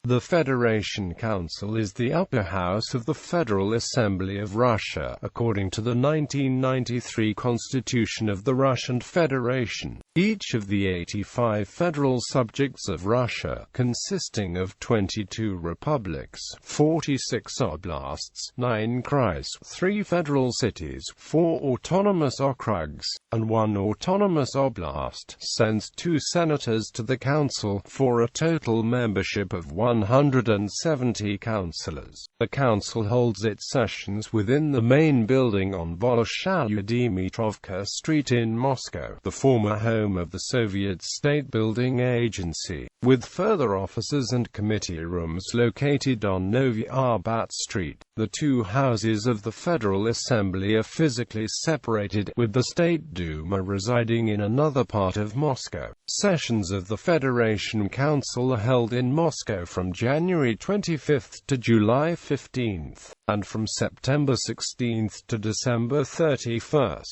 The Federation Council is the upper house of the Federal Assembly of Russia, according to the 1993 Constitution of the Russian Federation. Each of the 85 federal subjects of Russia, consisting of 22 republics, 46 oblasts, 9 krais, 3 federal cities, 4 autonomous okrugs, and 1 autonomous oblast, sends 2 senators to the council, for a total membership of 170 councillors. The council holds its sessions within the main building on Bolshaya Dimitrovka Street in Moscow, the former home of the Soviet State Building Agency, with further offices and committee rooms located on Novy Arbat Street. The two houses of the Federal Assembly are physically separated, with the State Duma residing in another part of Moscow. Sessions of the Federation Council are held in Moscow from January 25 to July 15, and from September 16 to December 31.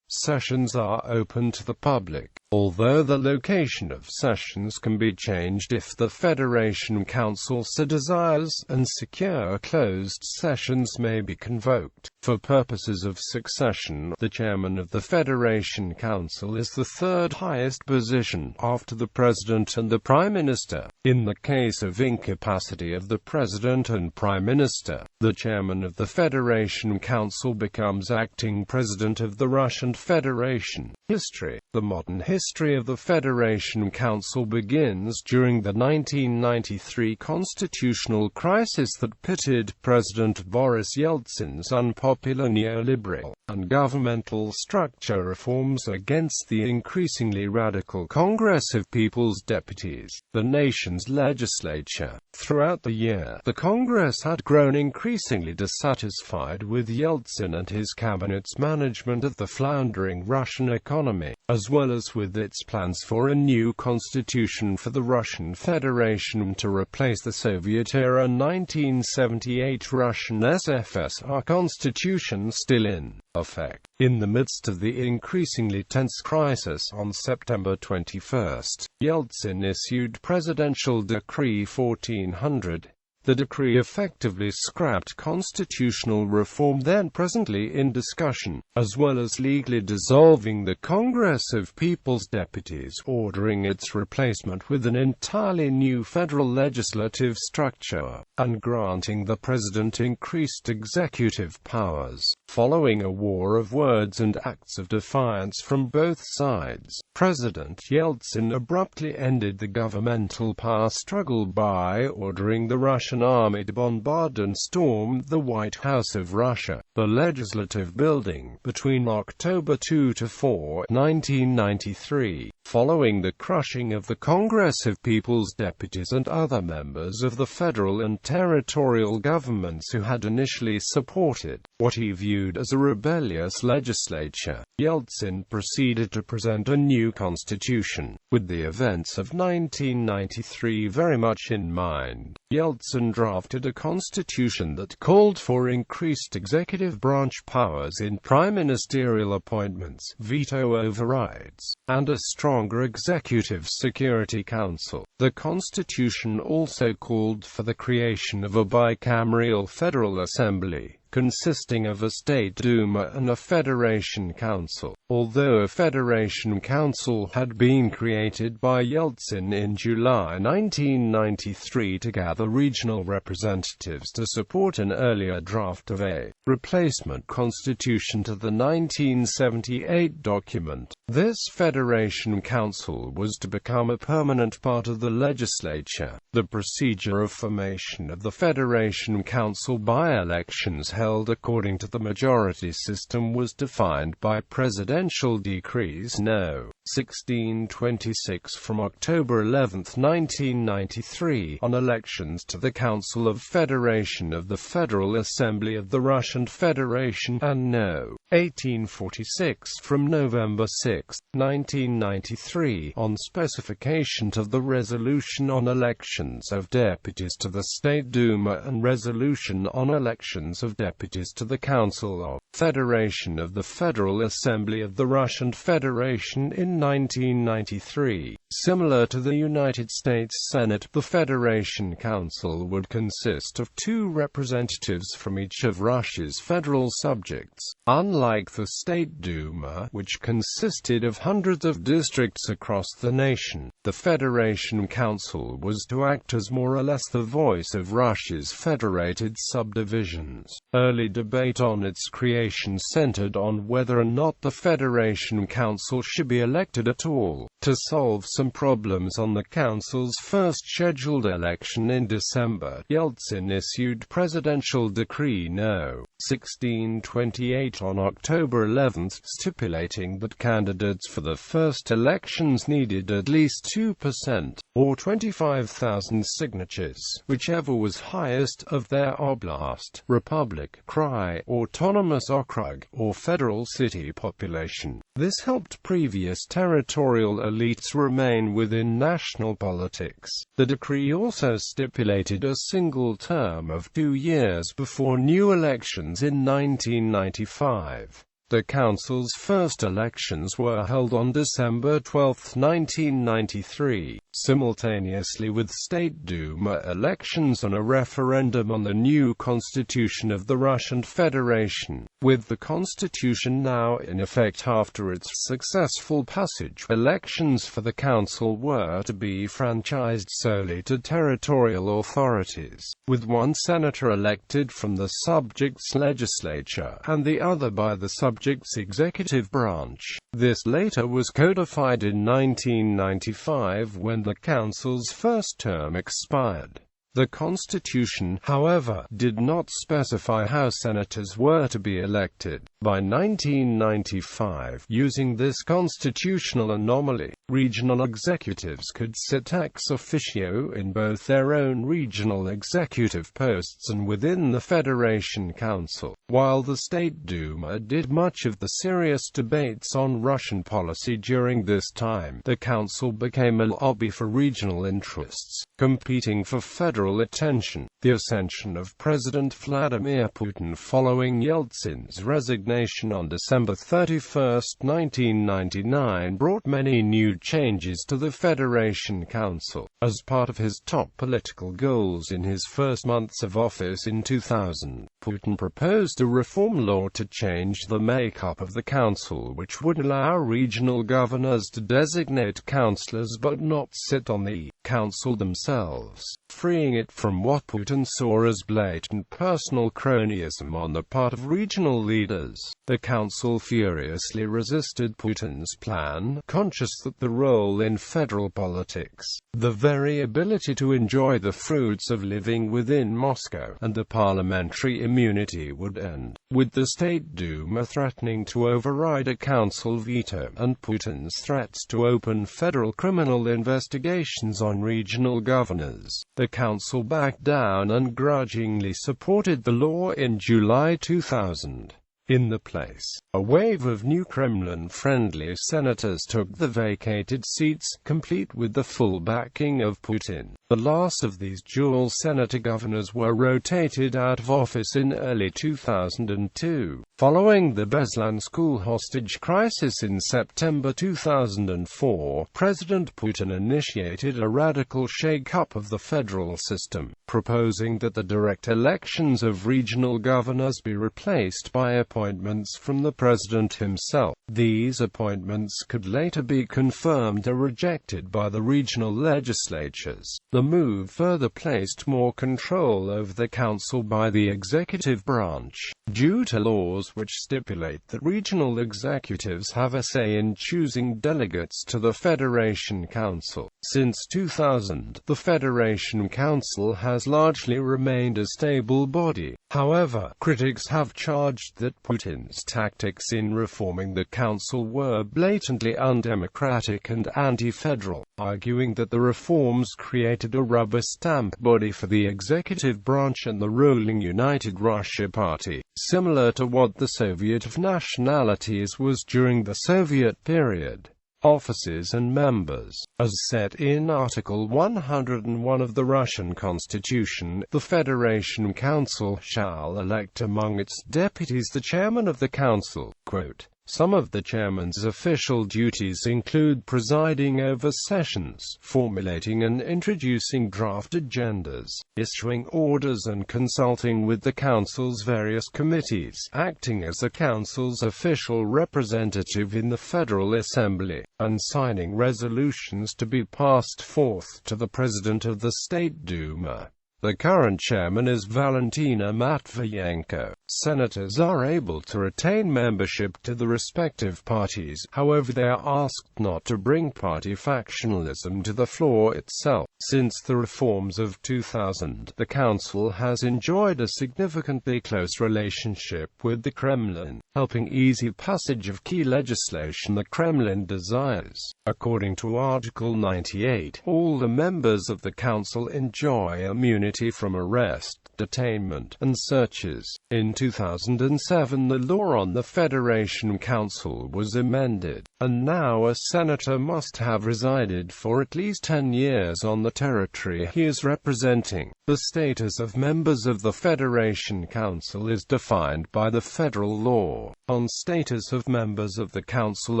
Sessions are open to the public, although the location of sessions can be changed if the Federation Council so desires, and secure closed sessions may be convoked. For purposes of succession, the chairman of the Federation Council is the third highest position, after the President and the Prime Minister. In the case of incapacity of the President and Prime Minister, the chairman of the Federation Council becomes acting President of the Russian Federation. History. The modern history of the Federation Council begins during the 1993 constitutional crisis that pitted President Boris Yeltsin's unpopular neoliberal and governmental structure reforms against the increasingly radical Congress of People's Deputies, the nation's legislature. Throughout the year, the Congress had grown increasingly dissatisfied with Yeltsin and his cabinet's management of the floundering Russian economy, as well as with its plans for a new constitution for the Russian Federation to replace the Soviet-era 1978 Russian SFSR constitution still in effect. In the midst of the increasingly tense crisis, on September 21, Yeltsin issued Presidential Decree 1400. The decree effectively scrapped constitutional reform then presently in discussion, as well as legally dissolving the Congress of People's Deputies, ordering its replacement with an entirely new federal legislative structure, and granting the president increased executive powers. Following a war of words and acts of defiance from both sides, President Yeltsin abruptly ended the governmental power struggle by ordering the Russian army to bombard and storm the White House of Russia, the legislative building, between October 2 to 4, 1993. Following the crushing of the Congress of People's Deputies and other members of the federal and territorial governments who had initially supported what he viewed as a rebellious legislature, Yeltsin proceeded to present a new constitution. With the events of 1993 very much in mind, Yeltsin drafted a constitution that called for increased executive branch powers in prime ministerial appointments, veto overrides, and a stronger executive security council. The constitution also called for the creation of a bicameral federal assembly, consisting of a State Duma and a Federation Council. Although a Federation Council had been created by Yeltsin in July 1993 to gather regional representatives to support an earlier draft of a replacement constitution to the 1978 document, this Federation Council was to become a permanent part of the legislature. The procedure of formation of the Federation Council by elections held according to the majority system was defined by Presidential Decrees No. 1626 from October 11, 1993, on elections to the Council of Federation of the Federal Assembly of the Russian Russian Federation, and No. 1846 from November 6, 1993, on specification to the Resolution on Elections of Deputies to the State Duma and Resolution on Elections of Deputies to the Council of Federation of the Federal Assembly of the Russian Federation in 1993. Similar to the United States Senate, the Federation Council would consist of 2 representatives from each of Russia's federal subjects. Unlike the State Duma, which consisted of hundreds of districts across the nation, the Federation Council was to act as more or less the voice of Russia's federated subdivisions. Early debate on its creation centered on whether or not the Federation Council should be elected at all. To solve some problems on the Council's first scheduled election in December, Yeltsin issued Presidential Decree No. 1628 on October 11, stipulating that candidates for the first elections needed at least 2%, or 25,000 signatures, whichever was highest, of their oblast, republic, krai, autonomous okrug, or federal city population. This helped previous territorial elites remain within national politics. The decree also stipulated a single term of 2 years before new elections in 1995. The Council's first elections were held on December 12, 1993, simultaneously with State Duma elections and a referendum on the new constitution of the Russian Federation. With the constitution now in effect after its successful passage, elections for the Council were to be franchised solely to territorial authorities, with one senator elected from the subject's legislature, and the other by the subject's executive branch. This later was codified in 1995 when the Council's first term expired. The Constitution, however, did not specify how senators were to be elected. By 1995, using this constitutional anomaly, regional executives could sit ex officio in both their own regional executive posts and within the Federation Council. While the State Duma did much of the serious debates on Russian policy during this time, the Council became a lobby for regional interests, competing for federal attention. The ascension of President Vladimir Putin following Yeltsin's resignation on December 31, 1999 brought many new changes to the Federation Council. As part of his top political goals in his first months of office in 2000, Putin proposed a reform law to change the makeup of the Council, which would allow regional governors to designate councillors but not sit on the Council themselves, freeing it from what Putin saw as blatant personal cronyism on the part of regional leaders. The Council furiously resisted Putin's plan, conscious that the role in federal politics, the very ability to enjoy the fruits of living within Moscow, and the parliamentary immunity would end, with the State Duma threatening to override a council veto, and Putin's threats to open federal criminal investigations on regional governors. The Council backed down and grudgingly supported the law in July 2000. In the place, a wave of new Kremlin-friendly senators took the vacated seats, complete with the full backing of Putin. The last of these dual senator governors were rotated out of office in early 2002. Following the Beslan school hostage crisis in September 2004, President Putin initiated a radical shake-up of the federal system, proposing that the direct elections of regional governors be replaced by appointments from the president himself. These appointments could later be confirmed or rejected by the regional legislatures. The move further placed more control over the council by the executive branch, due to laws which stipulate that regional executives have a say in choosing delegates to the Federation Council. Since 2000, the Federation Council has largely remained a stable body. However, critics have charged that Putin's tactics in reforming the council were blatantly undemocratic and anti-federal, arguing that the reforms created a rubber-stamp body for the executive branch and the ruling United Russia Party, similar to what the Soviet of nationalities was during the Soviet period. Offices and members. As set in Article 101 of the Russian Constitution, the Federation Council shall elect among its deputies the chairman of the council. Quote, some of the chairman's official duties include presiding over sessions, formulating and introducing draft agendas, issuing orders and consulting with the council's various committees, acting as the council's official representative in the Federal Assembly, and signing resolutions to be passed forth to the President of the State Duma. The current chairman is Valentina Matviyenko. Senators are able to retain membership to the respective parties, however they are asked not to bring party factionalism to the floor itself. Since the reforms of 2000, the council has enjoyed a significantly close relationship with the Kremlin, helping easy passage of key legislation the Kremlin desires. According to Article 98, all the members of the council enjoy immunity from arrest, detainment, and searches. In 2007 the law on the Federation Council was amended, and now a senator must have resided for at least 10 years on the territory he is representing. The status of members of the Federation Council is defined by the federal law on status of members of the Council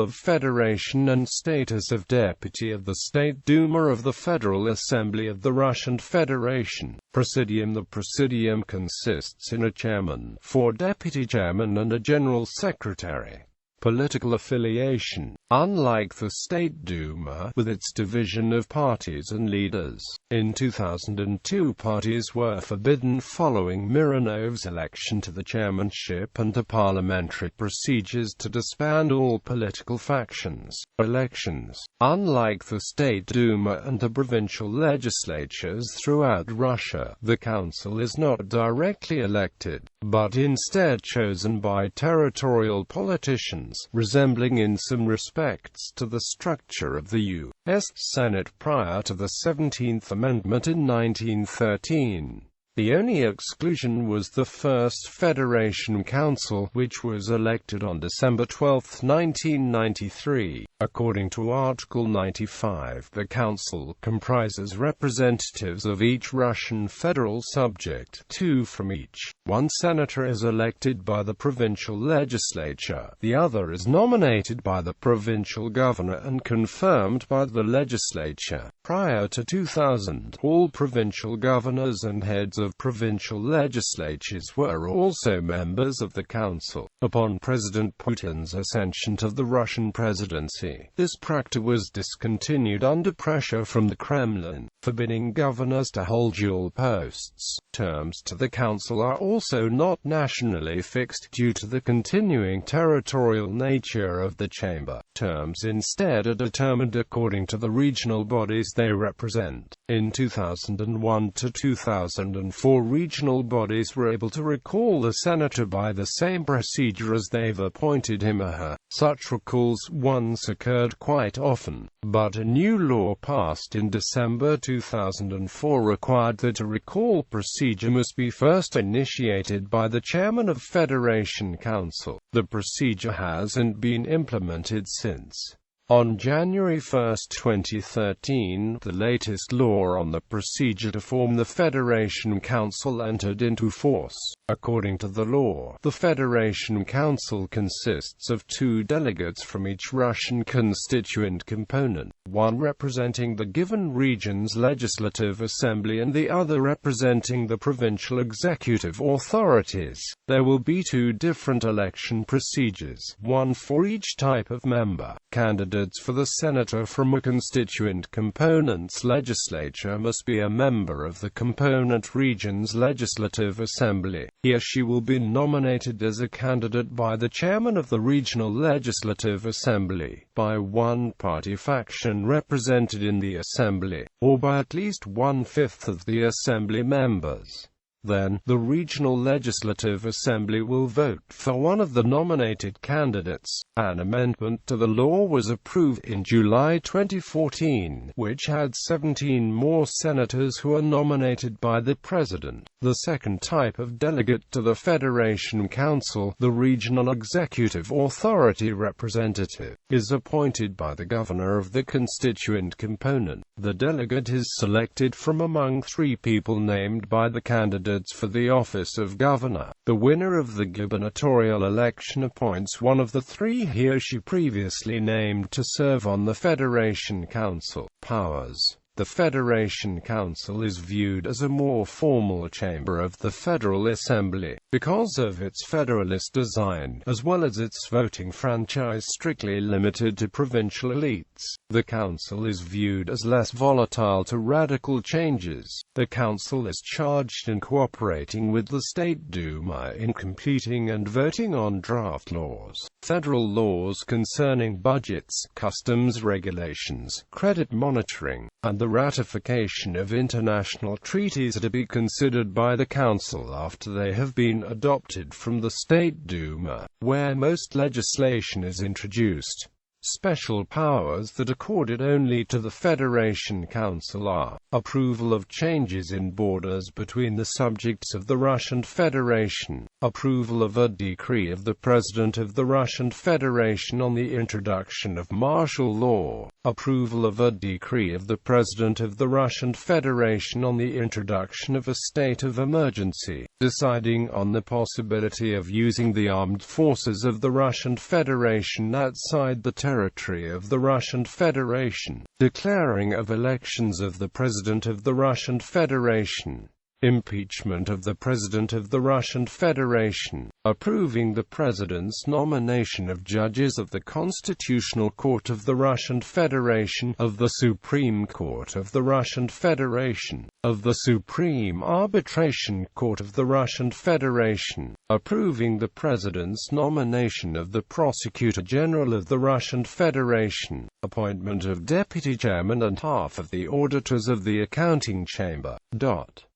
of Federation and status of deputy of the State Duma of the Federal Assembly of the Russian Federation. Presidium. The Presidium consists in a chairman, 4 deputy chairmen and a general secretary. Political affiliation. Unlike the State Duma, with its division of parties and leaders, in 2002 parties were forbidden following Mironov's election to the chairmanship and to parliamentary procedures to disband all political factions. Elections. Unlike the State Duma and the provincial legislatures throughout Russia, the council is not directly elected, but instead chosen by territorial politicians, resembling in some respects to the structure of the U.S. Senate prior to the 17th Amendment in 1913. The only exclusion was the first Federation Council, which was elected on December 12, 1993. According to Article 95, the Council comprises representatives of each Russian federal subject, 2 from each. One senator is elected by the provincial legislature, the other is nominated by the provincial governor and confirmed by the legislature. Prior to 2000, all provincial governors and heads of provincial legislatures were also members of the council. Upon President Putin's ascension to the Russian presidency, this practice was discontinued under pressure from the Kremlin, forbidding governors to hold dual posts. Terms to the council are also not nationally fixed due to the continuing territorial nature of the chamber. Terms instead are determined according to the regional bodies they represent. In 2001 to 2004, regional bodies were able to recall the senator by the same procedure as they've appointed him or her. Such recalls once occurred quite often, but a new law passed in December 2004 required that a recall procedure must be first initiated by the chairman of Federation Council. The procedure hasn't been implemented since. On January 1, 2013, the latest law on the procedure to form the Federation Council entered into force. According to the law, the Federation Council consists of 2 delegates from each Russian constituent component, one representing the given region's legislative assembly and the other representing the provincial executive authorities. There will be 2 different election procedures, one for each type of member. Candidates candidates for the senator from a constituent component's legislature must be a member of the component region's legislative assembly. He or she will be nominated as a candidate by the chairman of the regional legislative assembly, by one party faction represented in the assembly, or by at least 1/5 of the assembly members. Then, the regional legislative assembly will vote for one of the nominated candidates. An amendment to the law was approved in July 2014, which had 17 more senators who are nominated by the president. The second type of delegate to the Federation Council, the regional executive authority representative, is appointed by the governor of the constituent component. The delegate is selected from among 3 people named by the candidates for the office of governor. The winner of the gubernatorial election appoints one of the 3 he or she previously named to serve on the Federation Council. Powers. The Federation Council is viewed as a more formal chamber of the Federal Assembly, because of its federalist design, as well as its voting franchise strictly limited to provincial elites. The Council is viewed as less volatile to radical changes. The Council is charged in cooperating with the State Duma in completing and voting on draft laws, federal laws concerning budgets, customs regulations, credit monitoring, and the ratification of international treaties to be considered by the Council after they have been adopted from the State Duma, where most legislation is introduced. Special powers that accorded only to the Federation Council are approval of changes in borders between the subjects of the Russian Federation, approval of a decree of the President of the Russian Federation on the introduction of martial law, approval of a decree of the President of the Russian Federation on the introduction of a state of emergency, deciding on the possibility of using the armed forces of the Russian Federation outside the territory of the Russian Federation, declaring of elections of the President of the Russian Federation, impeachment of the President of the Russian Federation, approving the President's nomination of judges of the Constitutional Court of the Russian Federation, of the Supreme Court of the Russian Federation, of the Supreme Arbitration Court of the Russian Federation, approving the President's nomination of the Prosecutor General of the Russian Federation, appointment of Deputy Chairman and half of the auditors of the Accounting Chamber.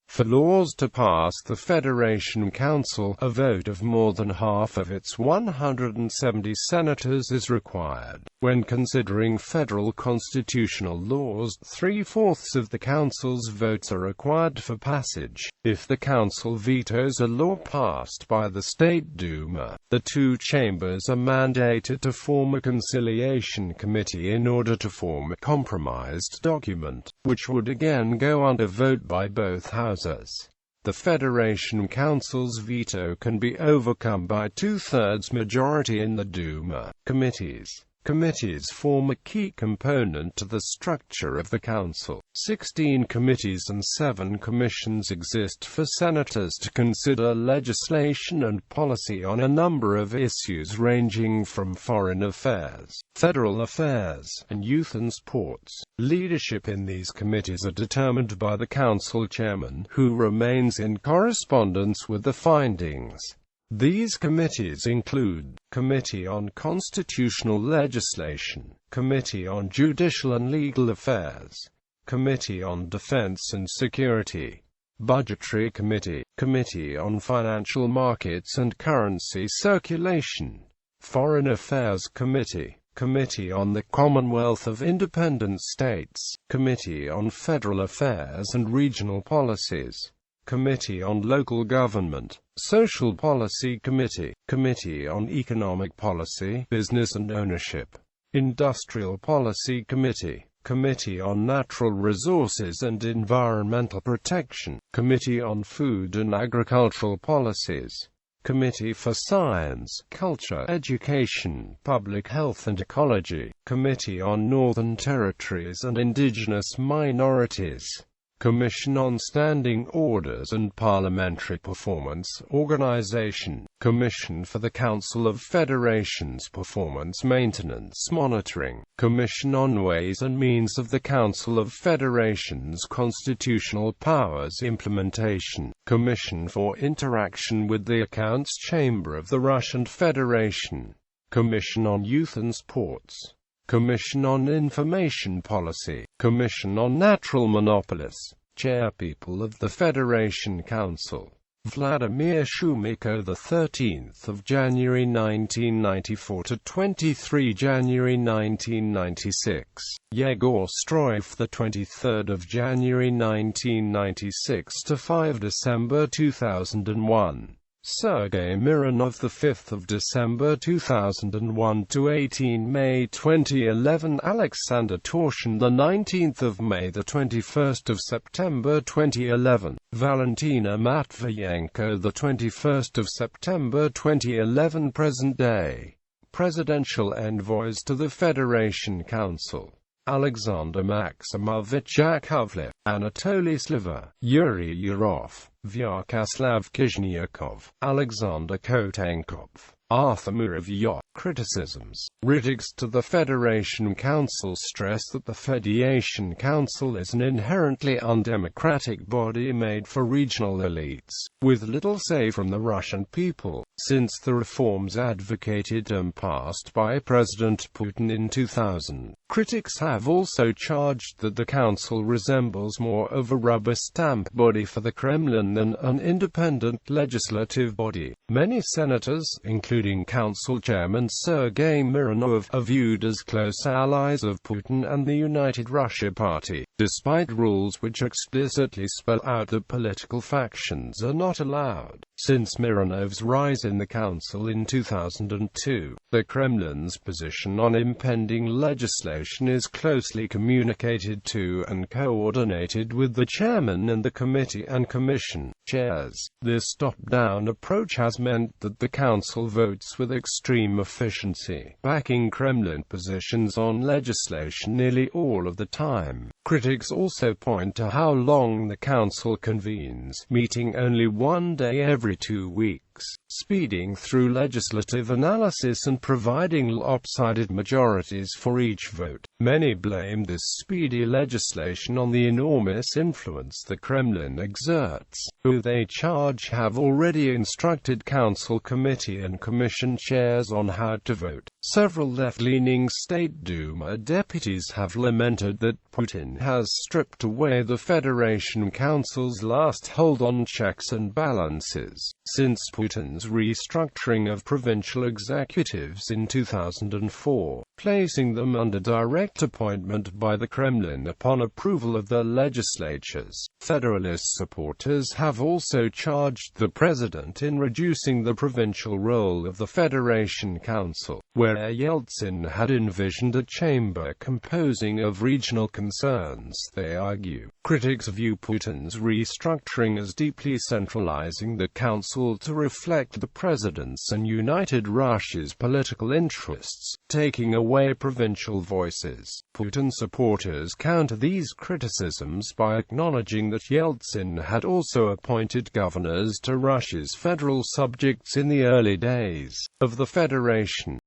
For laws to pass the Federation Council, a vote of more than half of its 170 senators is required. When considering federal constitutional laws, 3/4 of the Council's votes are required for passage. If the Council vetoes a law passed by the State Duma, the 2 chambers are mandated to form a conciliation committee in order to form a compromised document, which would again go under vote by both houses. The Federation Council's veto can be overcome by 2/3 majority in the Duma. Committees form a key component to the structure of the Council. 16 committees and 7 commissions exist for senators to consider legislation and policy on a number of issues ranging from foreign affairs, federal affairs, and youth and sports. Leadership in these committees are determined by the Council chairman, who remains in correspondence with the findings. These committees include Committee on Constitutional Legislation, Committee on Judicial and Legal Affairs, Committee on Defense and Security, Budgetary Committee, Committee on Financial Markets and Currency Circulation, Foreign Affairs Committee, Committee on the Commonwealth of Independent States, Committee on Federal Affairs and Regional Policies, Committee on Local Government, Social Policy Committee, Committee on Economic Policy, Business and Ownership, Industrial Policy Committee, Committee on Natural Resources and Environmental Protection, Committee on Food and Agricultural Policies, Committee for Science, Culture, Education, Public Health and Ecology, Committee on Northern Territories and Indigenous Minorities, Commission on Standing Orders and Parliamentary Performance Organization, Commission for the Council of Federations Performance Maintenance Monitoring, Commission on Ways and Means of the Council of Federations Constitutional Powers Implementation, Commission for Interaction with the Accounts Chamber of the Russian Federation, Commission on Youth and Sports, Commission on Information Policy, Commission on Natural Monopolies, Chairpeople of the Federation Council, Vladimir Shumiko, the 13th of January 1994 to 23 January 1996, Yegor Stroev, the 23rd of January 1996 to 5 December 2001. Sergei Mironov, the 5th of December 2001 to 18 May 2011, Alexander Torshin, the 19th of May, the 21st of September 2011, Valentina Matviyenko, the 21st of September 2011, present day presidential envoys to the Federation Council: Alexander Maximovich Yakovlev, Anatoly Sliva, Yuri Yurov, Vyacheslav Kizhniakov, Alexander Kotenkov, Arthur Muravyov. Criticisms. Critics to the Federation Council stress that the Federation Council is an inherently undemocratic body made for regional elites, with little say from the Russian people, since the reforms advocated and passed by President Putin in 2000. Critics have also charged that the Council resembles more of a rubber stamp body for the Kremlin than an independent legislative body. Many senators, including Council Chairman Sergei Mironov, are viewed as close allies of Putin and the United Russia Party, despite rules which explicitly spell out that political factions are not allowed. Since Mironov's rise in the Council in 2002, the Kremlin's position on impending legislation is closely communicated to and coordinated with the chairman and the committee and commission chairs. This top-down approach has meant that the Council votes with extreme efficiency, backing Kremlin positions on legislation nearly all of the time. Critics also point to how long the Council convenes, meeting only one day every 2 weeks, speeding through legislative analysis and providing lopsided majorities for each vote. Many blame this speedy legislation on the enormous influence the Kremlin exerts, who they charge have already instructed Council committee and commission chairs on how to vote. Several left-leaning State Duma deputies have lamented that Putin has stripped away the Federation Council's last hold on checks and balances. Since Putin's restructuring of provincial executives in 2004, placing them under direct appointment by the Kremlin upon approval of their legislatures, Federalist supporters have also charged the president in reducing the provincial role of the Federation Council, where Yeltsin had envisioned a chamber composing of regional concerns. They argue. Critics view Putin's restructuring as deeply centralizing the Council to reflect the president's and United Russia's political interests, taking away provincial voices. Putin supporters counter these criticisms by acknowledging that Yeltsin had also appointed governors to Russia's federal subjects in the early days of the Federation.